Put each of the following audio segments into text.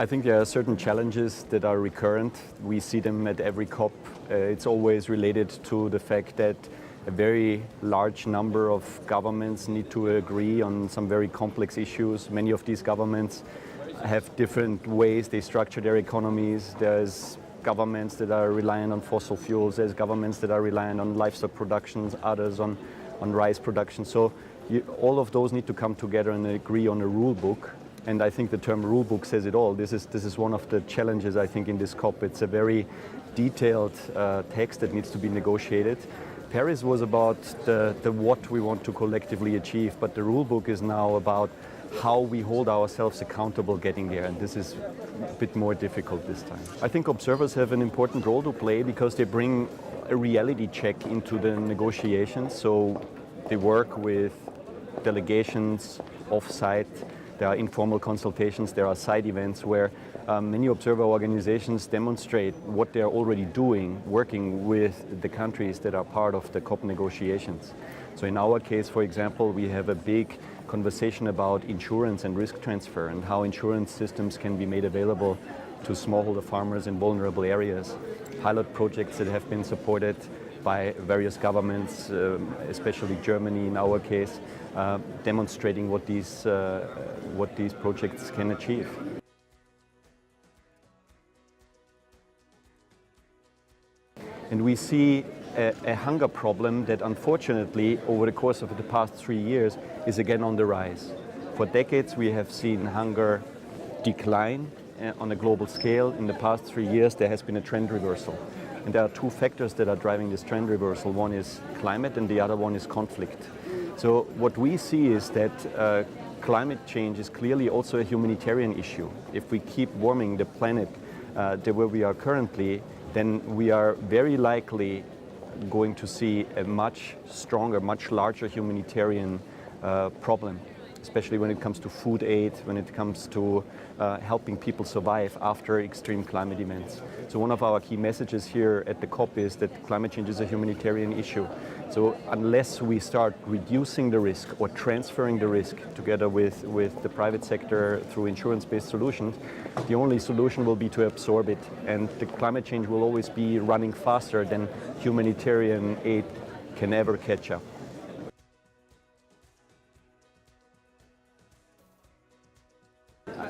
I think there are certain challenges that are recurrent. We see them at every COP. It's always related to the fact that a very large number of governments need to agree on some very complex issues. Many of these governments have different ways they structure their economies. There's governments that are reliant on fossil fuels, there's governments that are reliant on livestock productions, others on rice production. So all of those need to come together and agree on a rule book. And I think the term rule book says it all. This is one of the challenges, I think, in this COP. It's a very detailed text that needs to be negotiated. Paris was about the what we want to collectively achieve, but the rule book is now about how we hold ourselves accountable getting there, and this is a bit more difficult this time. I think observers have an important role to play because they bring a reality check into the negotiations. So they work with delegations off-site. There are informal consultations, there are side events where many observer organizations demonstrate what they're already doing, working with the countries that are part of the COP negotiations. So in our case, for example, we have a big conversation about insurance and risk transfer and how insurance systems can be made available to smallholder farmers in vulnerable areas. Pilot projects that have been supported by various governments, especially Germany in our case, demonstrating what these projects can achieve. And we see a hunger problem that unfortunately over the course of the past 3 years is again on the rise. For decades we have seen hunger decline on a global scale. In the past 3 years there has been a trend reversal. And there are two factors that are driving this trend reversal. One is climate and the other one is conflict. So what we see is that climate change is clearly also a humanitarian issue. If we keep warming the planet the way we are currently, then we are very likely going to see a much stronger, much larger humanitarian problem, especially when it comes to food aid, when it comes to helping people survive after extreme climate events. So one of our key messages here at the COP is that climate change is a humanitarian issue. So unless we start reducing the risk or transferring the risk together with the private sector through insurance-based solutions, the only solution will be to absorb it. And the climate change will always be running faster than humanitarian aid can ever catch up.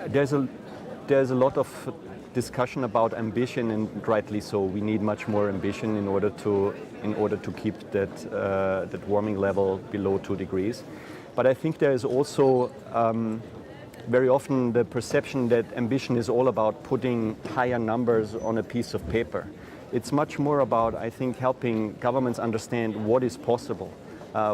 There's a lot of discussion about ambition, and rightly so. We need much more ambition in order to keep that warming level below 2 degrees. But I think there is also very often the perception that ambition is all about putting higher numbers on a piece of paper. It's much more about, I think, helping governments understand what is possible.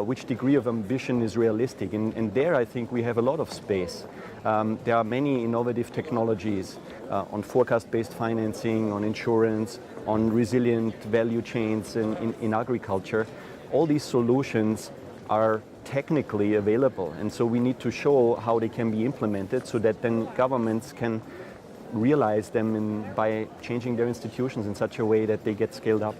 Which degree of ambition is realistic, and there I think we have a lot of space. There are many innovative technologies on forecast-based financing, on insurance, on resilient value chains in agriculture. All these solutions are technically available, and so we need to show how they can be implemented so that then governments can realize them by changing their institutions in such a way that they get scaled up.